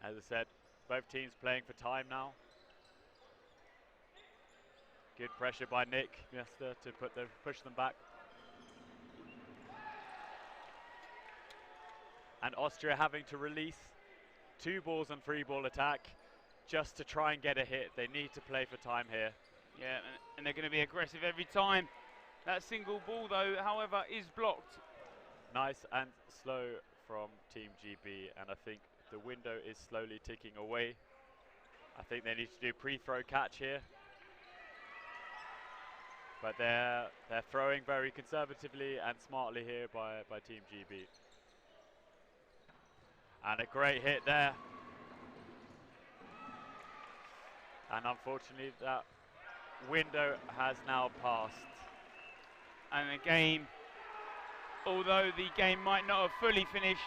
As I said, both teams playing for time now. Good pressure by Nick Mester to push them back. And Austria having to release 2 balls on 3 ball attack just to try and get a hit. They need to play for time here. Yeah, and they're going to be aggressive every time. That single ball, though, however, is blocked. Nice and slow from Team GB, and I think the window is slowly ticking away. I think they need to do pre-throw catch here. But they're throwing very conservatively and smartly here by Team GB. And a great hit there. And unfortunately that window has now passed. And the game, although the game might not have fully finished,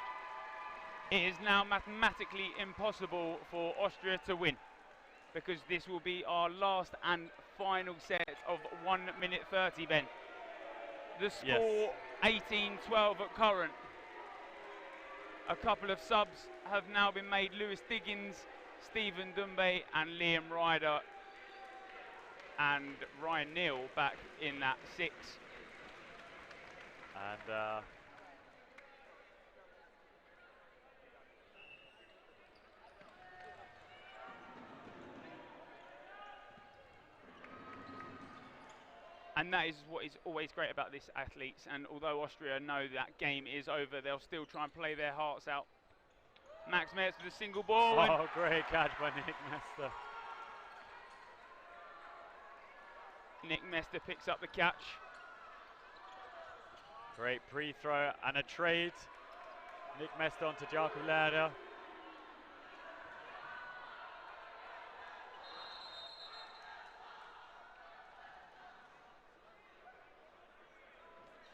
it is now mathematically impossible for Austria to win, because this will be our last and final set of 1 minute 30, Ben. The score 18-12 at current. A couple of subs have now been made. Lewis Diggins, Stephen Dumbe and Liam Ryder, and Ryan Neal back in that 6. And that is what is always great about this athletes, and although Austria know that game is over, they'll still try and play their hearts out. Max Metz with a single ball. Oh, great catch by Nick Mester. Nick Mester picks up the catch. Great pre-throw and a trade. Nick Mester onto Jakob Lehrer.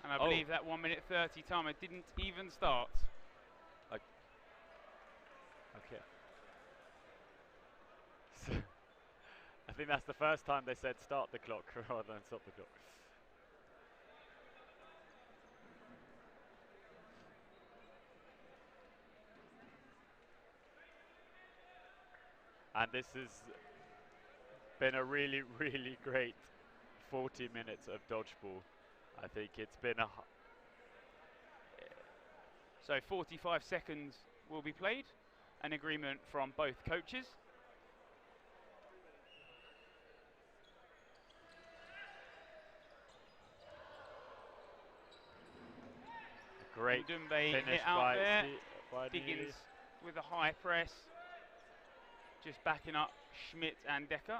And I believe that 1 minute 30 timer didn't even start. Okay. So I think that's the first time they said start the clock rather than stop the clock. And this has been a really, really great 40 minutes of dodgeball. I think it's been a... So 45 seconds will be played. An agreement from both coaches. Great Dumbe finish hit out there. by Diggins with a high press. Just backing up Schmidt and Decker.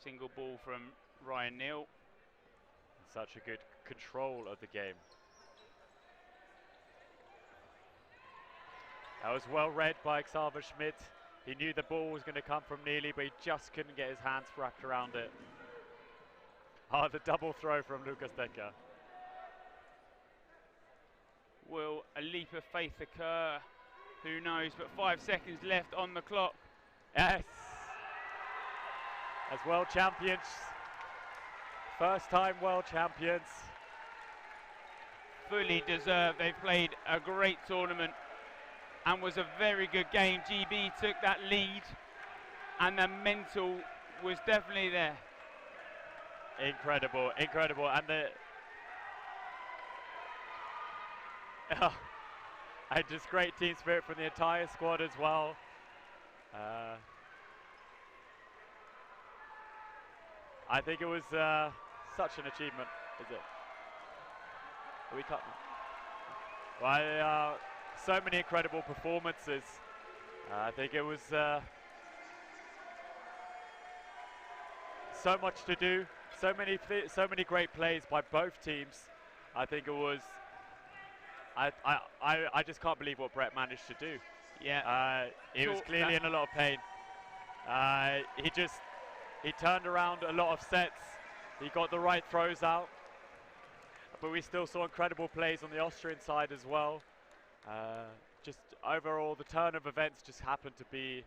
Single ball from Ryan Neal. Such a good control of the game. That was well read by Xaver Schmidt. He knew the ball was going to come from Neely, but he just couldn't get his hands wrapped around it. Oh, the double throw from Lucas Decker. Will a leap of faith occur? Who knows, but 5 seconds left on the clock. Yes! as world champions. First time world champions. Fully deserved. They've played a great tournament and was a very good game. GB took that lead and the mental was definitely there. Incredible, incredible. And and just great team spirit from the entire squad as well. I think it was such an achievement, is it? Are we cutting? Well, so many incredible performances. I think it was so much to do, so many great plays by both teams. I think it was. I just can't believe what Brett managed to do. Yeah. He was clearly in a lot of pain. He turned around a lot of sets. He got the right throws out. But we still saw incredible plays on the Austrian side as well. Just overall, the turn of events just happened to be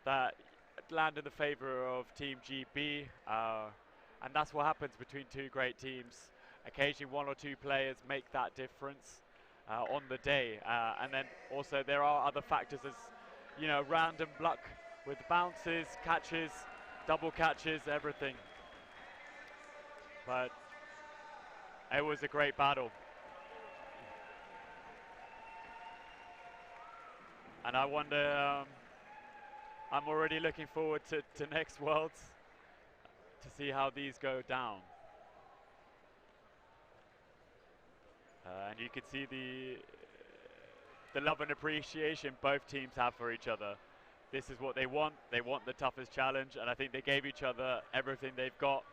that land in the favor of Team GB. And that's what happens between two great teams. Occasionally one or two players make that difference on the day. And then also there are other factors as, you know, random luck with bounces, catches, double catches, everything. But it was a great battle. And I wonder, I'm already looking forward to next Worlds to see how these go down. And you can see the love and appreciation both teams have for each other. This is what they want. They want the toughest challenge, and I think they gave each other everything they've got.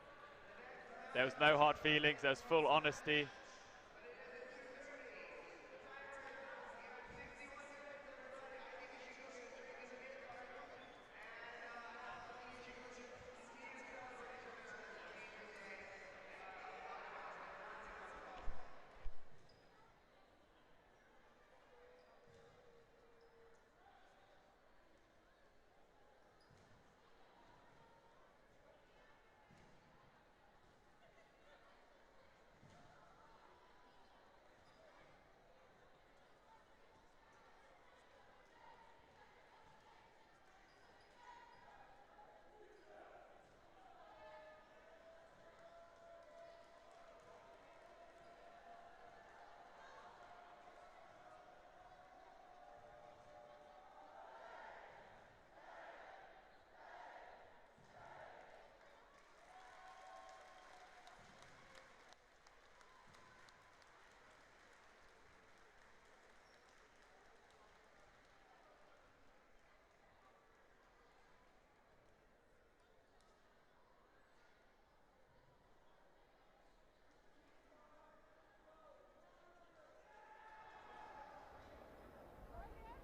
There was no hard feelings, there was full honesty.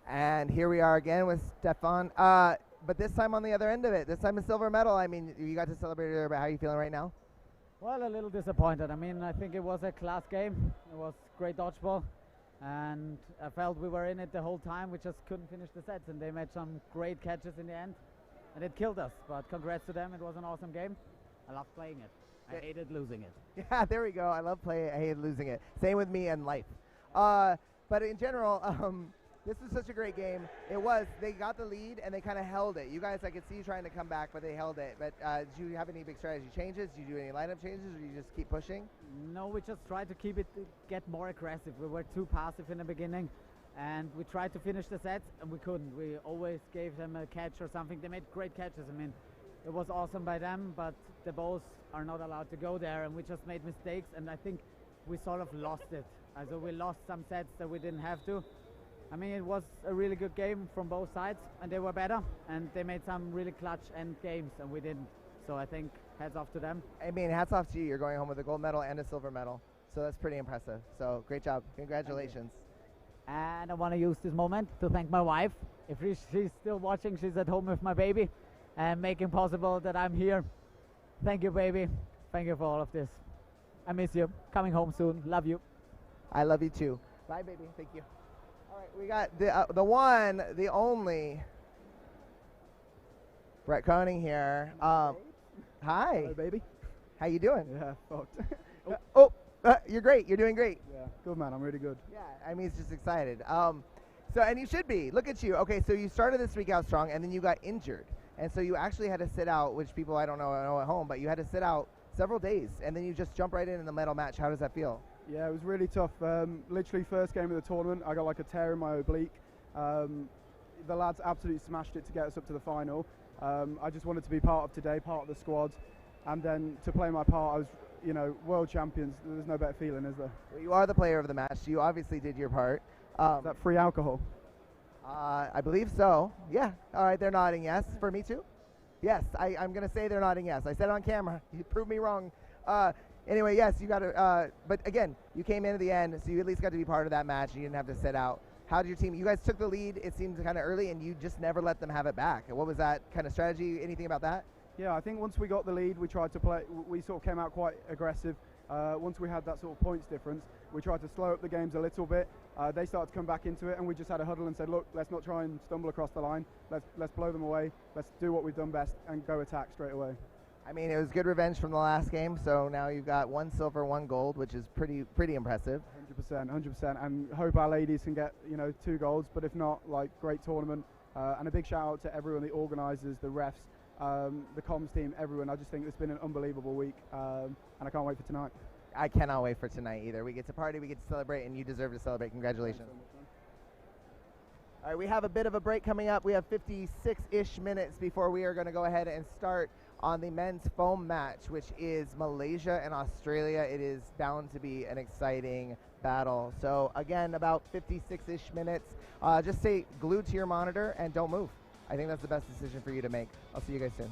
And here we are again with Stefan, but this time on the other end of it. This time a silver medal. I mean, you got to celebrate it, but how are you feeling right now? Well, a little disappointed. I mean, I think it was a class game. It was great dodgeball, and I felt we were in it the whole time. We just couldn't finish the sets, and they made some great catches in the end, and it killed us. But congrats to them. It was an awesome game. I loved playing it. I hated losing it. Yeah, there we go. I love playing it. I hated losing it. Same with me and life. But in general, this was such a great game. It was. They got the lead, and they kind of held it. You guys, I could see you trying to come back, but they held it. But did you have any big strategy changes? Did you do any lineup changes, or you just keep pushing? No, we just tried to keep it, get more aggressive. We were too passive in the beginning, and we tried to finish the sets, and we couldn't. We always gave them a catch or something. They made great catches. I mean, it was awesome by them, but the balls are not allowed to go there, and we just made mistakes, and I think we sort of lost it. So we lost some sets that we didn't have to. I mean, it was a really good game from both sides, and they were better, and they made some really clutch end games, and we didn't. So I think hats off to them. I mean, hats off to you. You're going home with a gold medal and a silver medal. So that's pretty impressive. So great job. Congratulations. And I want to use this moment to thank my wife. If she's still watching, she's at home with my baby and making possible that I'm here. Thank you, baby. Thank you for all of this. I miss you. Coming home soon. Love you. I love you too. Bye, baby. Thank you. All right, we got the one, the only Brett Koenig here. Hi. Hello, baby. How you doing? Yeah, fucked. You're great. You're doing great. Yeah, good man. I'm really good. Yeah, I mean, he's just excited. And you should be. Look at you. Okay, so you started this week out strong, and then you got injured. And so you actually had to sit out, which people I don't know at home, but you had to sit out several days, and then you just jump right in the medal match. How does that feel? Yeah, it was really tough. Literally first game of the tournament, I got like a tear in my oblique. The lads absolutely smashed it to get us up to the final. I just wanted to be part of today, part of the squad, and then to play my part. I was, world champions. There's no better feeling, is there? Well, you are the player of the match. You obviously did your part. Is that free alcohol? I believe so. Yeah. All right, they're nodding yes. For me too? Yes. I'm going to say they're nodding yes. I said it on camera. You proved me wrong. Anyway, yes, you got to. But again, you came in at the end, so you at least got to be part of that match, and you didn't have to sit out. How did your team? You guys took the lead. It seemed kind of early, and you just never let them have it back. What was that kind of strategy? Anything about that? Yeah, I think once we got the lead, we tried to play. We sort of came out quite aggressive. Once we had that sort of points difference, we tried to slow up the games a little bit. They started to come back into it, and we just had a huddle and said, look, let's not try and stumble across the line. Let's blow them away. Let's do what we've done best and go attack straight away. I mean, it was good revenge from the last game, so now you've got 1 silver, 1 gold, which is pretty impressive. 100%, and hope our ladies can get 2 golds, but if not, like, great tournament. And a big shout out to everyone, the organisers, the refs, the comms team, everyone. I just think it's been an unbelievable week, and I can't wait for tonight. I cannot wait for tonight either. We get to party, we get to celebrate, and you deserve to celebrate. Congratulations. All right, we have a bit of a break coming up. We have 56-ish minutes before we are going to go ahead and start on the men's foam match, which is Malaysia and Australia. It is bound to be an exciting battle. So again, about 56-ish minutes. Just stay glued to your monitor and don't move. I think that's the best decision for you to make. I'll see you guys soon.